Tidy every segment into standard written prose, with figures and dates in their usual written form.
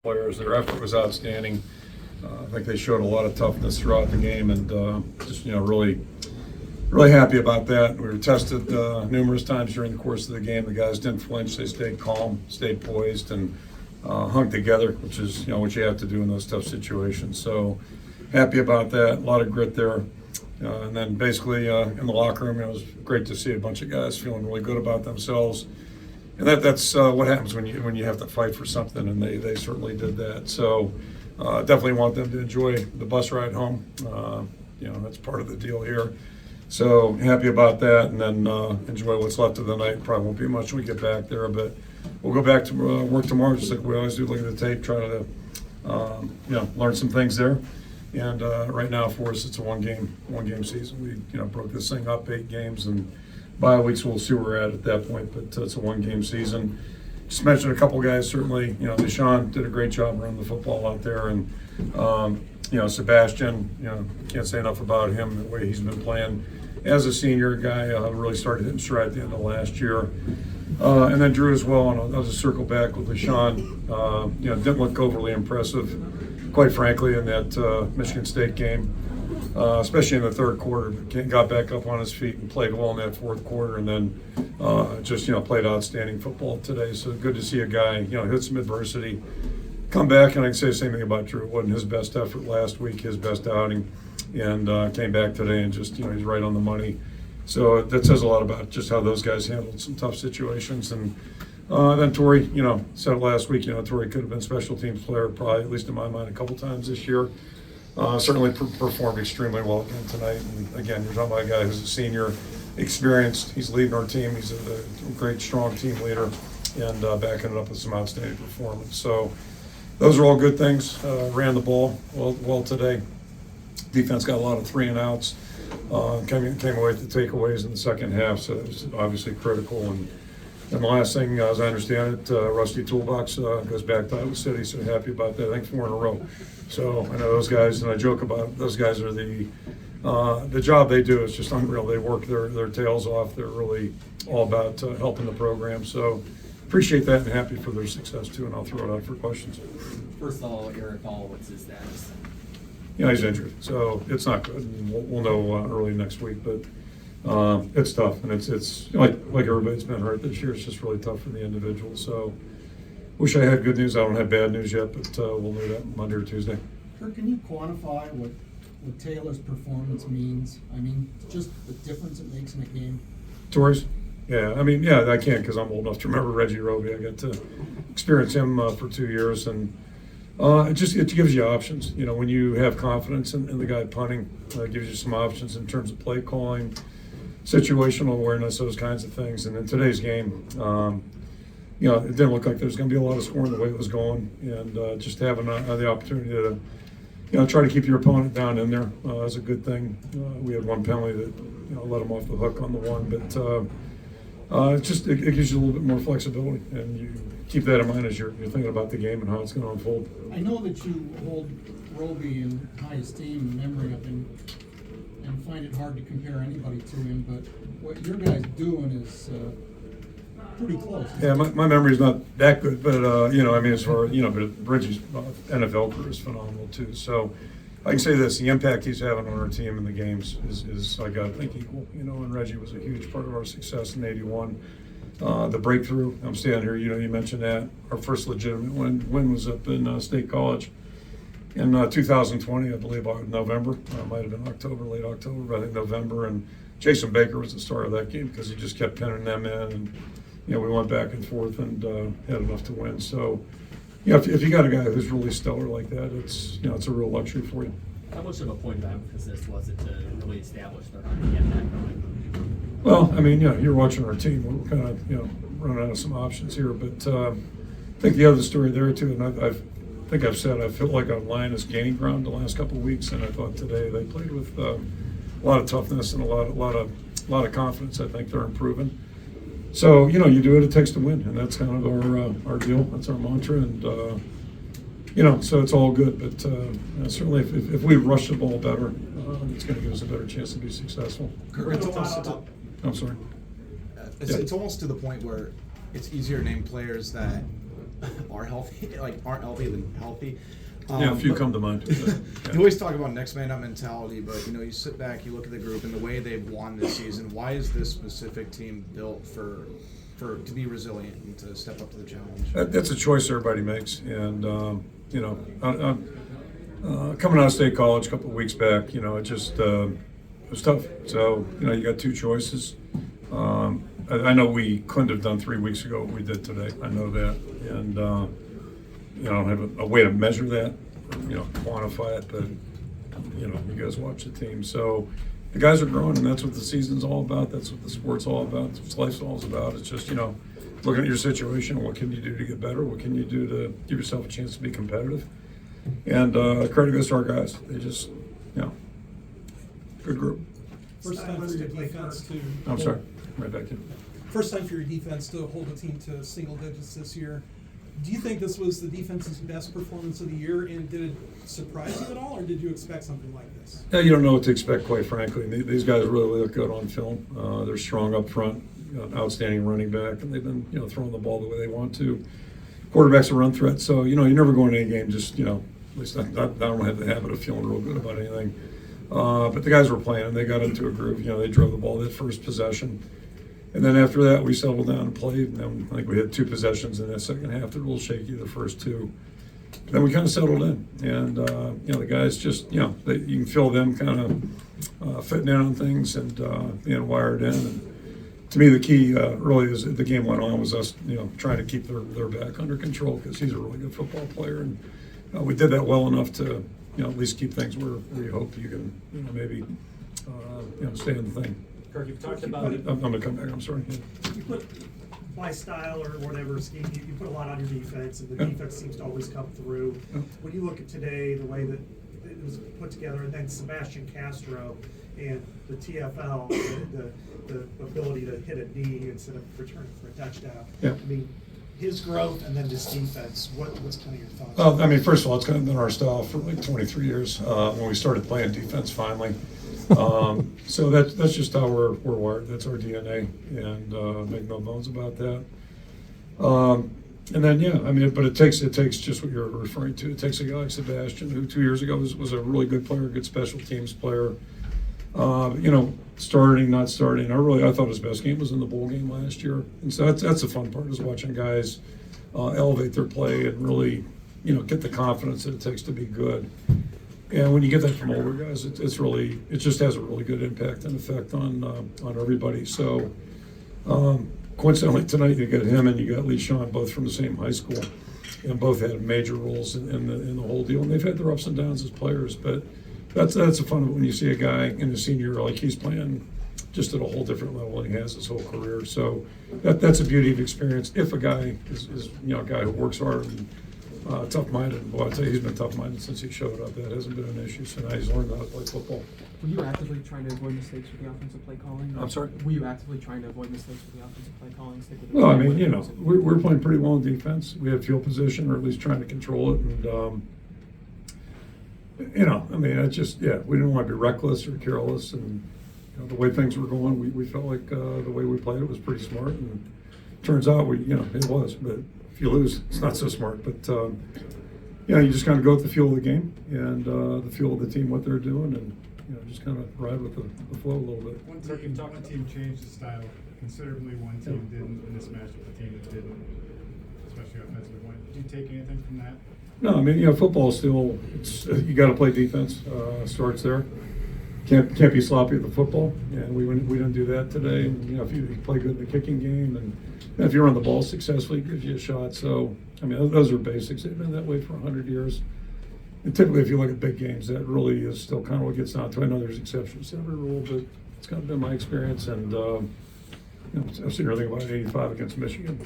players. Their effort was outstanding. I think they showed a lot of toughness throughout the game, and just really happy about that. We were tested numerous times during the course of the game. The guys didn't flinch; they stayed calm, stayed poised, and hung together, which is what you have to do in those tough situations. So happy about that. A lot of grit there. And then basically in the locker room, it was great to see a bunch of guys feeling really good about themselves. And that's what happens when you have to fight for something, and they certainly did that. So definitely want them to enjoy the bus ride home. That's part of the deal here. So happy about that, and then enjoy what's left of the night. Probably won't be much when we get back there, but we'll go back to work tomorrow just like we always do. Look at the tape, try to learn some things there. And right now for us, it's a one game season. We broke this thing up 8 games, and bye weeks we'll see where we're at that point. But it's a 1 game season. Just mentioned a couple guys. Certainly, Deshaun did a great job running the football out there, and Sebastian. Can't say enough about him. The way he's been playing as a senior guy, really started hitting stride at the end of last year. And then Drew as well. And I'll just circle back with Deshaun. Didn't look overly impressive, quite frankly, in that Michigan State game, especially in the third quarter. Got back up on his feet and played well in that fourth quarter, and then just played outstanding football today. So good to see a guy hit some adversity, come back, and I can say the same thing about Drew. It wasn't his best effort last week, his best outing, and came back today and just he's right on the money. So that says a lot about just how those guys handled some tough situations. And then Torrey, said it last week, Torrey could have been special teams player, probably, at least in my mind, a couple times this year. Certainly performed extremely well again tonight. And again, you're talking about a guy who's a senior, experienced. He's leading our team. He's a great, strong team leader, and backing it up with some outstanding performance. So those are all good things. Ran the ball well today. Defense got a lot of 3 and outs. Came away with the takeaways in the second half, so it was obviously critical. And the last thing, as I understand it, Rusty Toolbox goes back to Iowa City, so happy about that. I think 4 in a row. So I know those guys, and I joke about it, those guys are the job they do is just unreal. They work their tails off. They're really all about helping the program. So appreciate that and happy for their success too. And I'll throw it out for questions. First of all, Eric Hall, what's his status? He's injured, so it's not good. And we'll know early next week, but it's tough, and it's like everybody's been hurt this year. It's just really tough for the individual. So wish I had good news. I don't have bad news yet, but we'll know that Monday or Tuesday. Kirk, can you quantify what Taylor's performance means? I mean, just the difference it makes in a game. Torres? Yeah, I can because I'm old enough to remember Reggie Roby. I got to experience him for 2 years, and it gives you options. When you have confidence in the guy punting, it gives you some options in terms of play calling, situational awareness, those kinds of things. And in today's game, it didn't look like there was going to be a lot of scoring the way it was going, and just having the opportunity to try to keep your opponent down in there is a good thing. We had one penalty that let him off the hook on the one, but it gives you a little bit more flexibility, and you keep that in mind as you're thinking about the game and how it's going to unfold. I know that you hold Roby in high esteem and memory of him, and find it hard to compare anybody to him, but what your guys doing is pretty close. Yeah, my memory's not that good, but as far but Reggie's NFL career is phenomenal too. So I can say this: the impact he's having on our team in the games is I got to think equal. And Reggie was a huge part of our success in '81. The breakthrough. I'm standing here. You mentioned that our first legitimate win was up in State College in 2020, I believe, November. Might have been October, late October, but I think November. And Jason Baker was the star of that game because he just kept pinning them in, and we went back and forth and had enough to win. So, if you got a guy who's really stellar like that, it's a real luxury for you. How much of a point of emphasis was it to really establish the run and get that going? Well, you're watching our team. We're kind of, running out of some options here, but I think the other story there too, and I think I've said I feel like our line is gaining ground the last couple of weeks, and I thought today they played with a lot of toughness and a lot of confidence. I think they're improving. So you do it takes to win, and that's kind of our deal. That's our mantra, and so it's all good. But certainly, if we rush the ball better, it's going to give us a better chance to be successful. I'm sorry. Yeah. It's almost to the point where it's easier to name players that are healthy, like aren't healthy than healthy. Yeah, a few But- come to mind. You always talk about next man up mentality, but you sit back, you look at the group and the way they've won this season. Why is this specific team built for to be resilient and to step up to the challenge? That's a choice everybody makes, and coming out of state college a couple of weeks back, it just it was tough. So you got two choices. I know we couldn't have done 3 weeks ago what we did today. I know that, and I don't have a way to measure that, or, quantify it, but you guys watch the team. So the guys are growing, and that's what the season's all about. That's what the sport's all about. That's what life's all about. It's just, looking at your situation, what can you do to get better? What can you do to give yourself a chance to be competitive? And credit goes to our guys. They just, good group. First time for your defense to. I'm sorry, right back to you. First time for your defense to hold the team to single digits this year. Do you think this was the defense's best performance of the year, and did it surprise you at all, or did you expect something like this? Yeah, you don't know what to expect, quite frankly. These guys really look good on film. They're strong up front, outstanding running back, and they've been, throwing the ball the way they want to. Quarterback's a run threat, so you're never going to any game just, at least I don't have the habit of feeling real good about anything. But the guys were playing, and they got into a groove. They drove the ball that first possession. And then after that, we settled down and played. And then I think we had 2 possessions in that second half. They're a little shaky the first 2. But then we kind of settled in. And, the guys just, you can feel them kind of fitting in on things and being wired in. And to me, the key early as the game went on was us, trying to keep their back under control, because he's a really good football player. And we did that well enough to, at least keep things where you hope you can, maybe, stay in the thing. Kirk, you've talked about I'm going to come back. I'm sorry. Yeah. You put, by style or whatever scheme, you put a lot on your defense, and the Yeah. defense seems to always come through. Yeah. When you look at today, the way that it was put together, and then Sebastian Castro and the TFL, the ability to hit a knee instead of returning for a touchdown. Yeah. I mean, his growth and then this defense, what's kind of your thoughts? Well, first of all, it's kind of been our style for like 23 years when we started playing defense finally. So that's just how we're wired. That's our DNA, and make no bones about that. And then, but it takes just what you're referring to. It takes a guy like Sebastian, who 2 years ago was a really good player, good special teams player. Starting, not starting. I thought his best game was in the bowl game last year, and so that's the fun part, is watching guys elevate their play and really, get the confidence that it takes to be good. And when you get that from older guys, it just has a really good impact and effect on everybody. So coincidentally tonight you got him and you got Lee Sean, both from the same high school, and both had major roles in the whole deal. And they've had their ups and downs as players, but that's the fun of it when you see a guy in his senior year, like he's playing just at a whole different level than he has his whole career. So that's a beauty of experience. If a guy is a guy who works hard and tough-minded. Well, I tell you, he's been tough-minded since he showed up. That hasn't been an issue. So now he's learned how to play football. Were you actively trying to avoid mistakes with the offensive play calling? I'm sorry? Were you actively trying to avoid mistakes with the offensive play calling? Stick with Well, we're playing pretty well in defense. We had field position, or at least trying to control it. And, it's just, we didn't want to be reckless or careless. And the way things were going, we felt like the way we played it was pretty smart. And turns out it was. But if you lose, it's not so smart. But you just kind of go with the feel of the game and the feel of the team, what they're doing, and just kind of ride with the flow a little bit. One team changed the style considerably. One team didn't in this match, but the team that didn't, especially offensively. Do you take anything from that? No, football is still, you got to play defense. Starts there. Can't be sloppy with the football, and we didn't do that today. And if you play good in the kicking game, and if you run the ball successfully, it gives you a shot. So those are basics. They've been that way for 100 years. And typically, if you look at big games, that really is still kind of what gets down to. I know there's exceptions to every rule, but it's kind of been my experience. And I've seen everything about 85 against Michigan.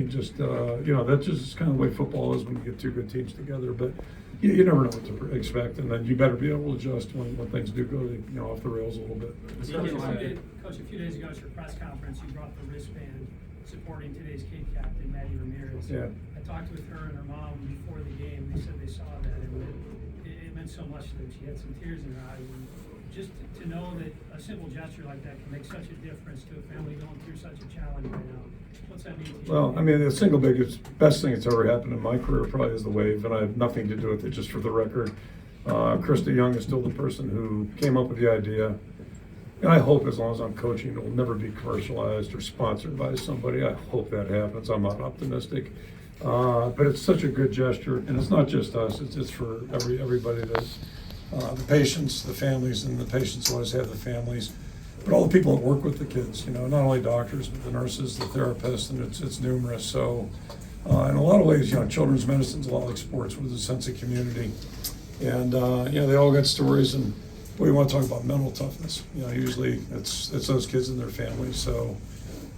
That's just kind of the way football is when you get two good teams together. But you never know what to expect, and then you better be able to adjust when things do go off the rails a little bit. Coach, a few days ago at your press conference, you brought the wristband supporting today's kid captain, Maddie Ramirez. Yeah. I talked with her and her mom before the game. They said they saw that, and it meant so much to them. She had some tears in her eyes. And just to know that a simple gesture like that can make such a difference to a family going through such a challenge right now. What's that mean to you? Well, I mean, the single best thing that's ever happened in my career probably is the wave, and I have nothing to do with it, just for the record. Krista Young is still the person who came up with the idea. And I hope as long as I'm coaching, it will never be commercialized or sponsored by somebody. I hope that happens. I'm not optimistic. But it's such a good gesture, and it's not just us, it's for everybody that, the patients, the families, and the patients always have the families, but all the people that work with the kids, not only doctors, but the nurses, the therapists, and it's numerous. So in a lot of ways, children's medicine is a lot like sports with a sense of community. And they all got stories, and we want to talk about mental toughness. Usually it's those kids and their families. So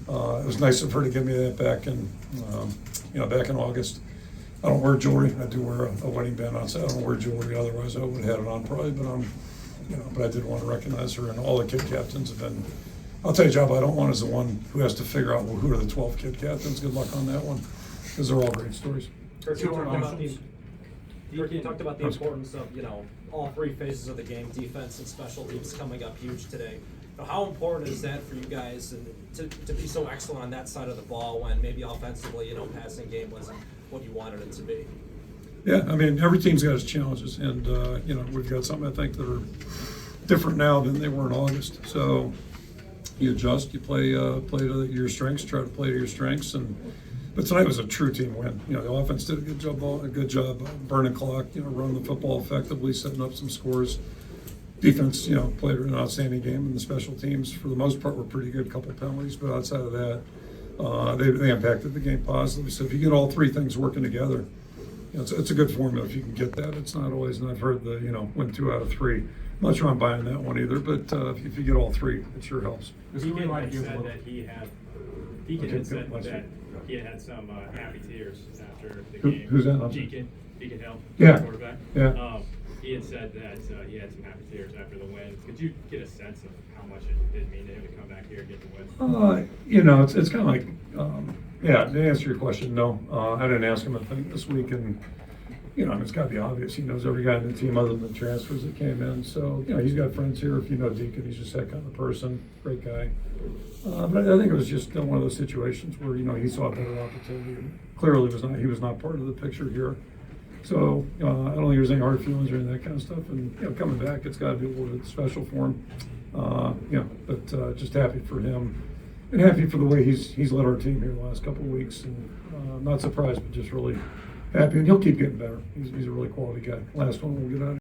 it was nice of her to give me that back in August. I don't wear jewelry. I do wear a wedding band outside. I don't wear jewelry. Otherwise, I would have had it on probably. But I did want to recognize her, and all the kid captains have been. I'll tell you, a job I don't want is the one who has to figure out, well, who are the 12 kid captains. Good luck on that one, because they're all great stories. Kirk, you talked about the importance of, all three phases of the game, defense and special teams coming up huge today. How important is that for you guys, and to be so excellent on that side of the ball when maybe offensively, passing game wasn't what you wanted it to be? Yeah, I mean, every team's got its challenges, and we've got something I think that are different now than they were in August. So you adjust, you play to your strengths, try to play to your strengths, but tonight was a true team win. The offense did a good job burning clock, running the football effectively, setting up some scores. Defense, played an outstanding game, and the special teams, for the most part, were pretty good. Couple penalties, but outside of that, they impacted the game positively. So if you get all three things working together, it's a good formula if you can get that. It's not always, and I've heard the win 2 out of 3. I'm not sure I'm buying that one either, but if you get all three, it sure helps. Deacon had said that he had some happy tears after the game. Who's that? Deacon Hill, Yeah. quarterback. Yeah. He had said that he had some happy tears after the win. Could you get a sense of how much it did mean to him to come back here and get the win? It's kind of like, to answer your question, no. I didn't ask him a thing this week, and it's got to be obvious. He knows every guy in the team other than the transfers that came in. So, he's got friends here. If you know Deacon, he's just that kind of person. Great guy. But I think it was just one of those situations where, he saw a better opportunity. And clearly, he was not part of the picture here. So, I don't think there's any hard feelings or any of that kind of stuff. And, coming back, it's got to be a little bit special for him. But just happy for him. And happy for the way he's led our team here the last couple of weeks. And not surprised, but just really happy. And he'll keep getting better. He's a really quality guy. Last one we'll get out of.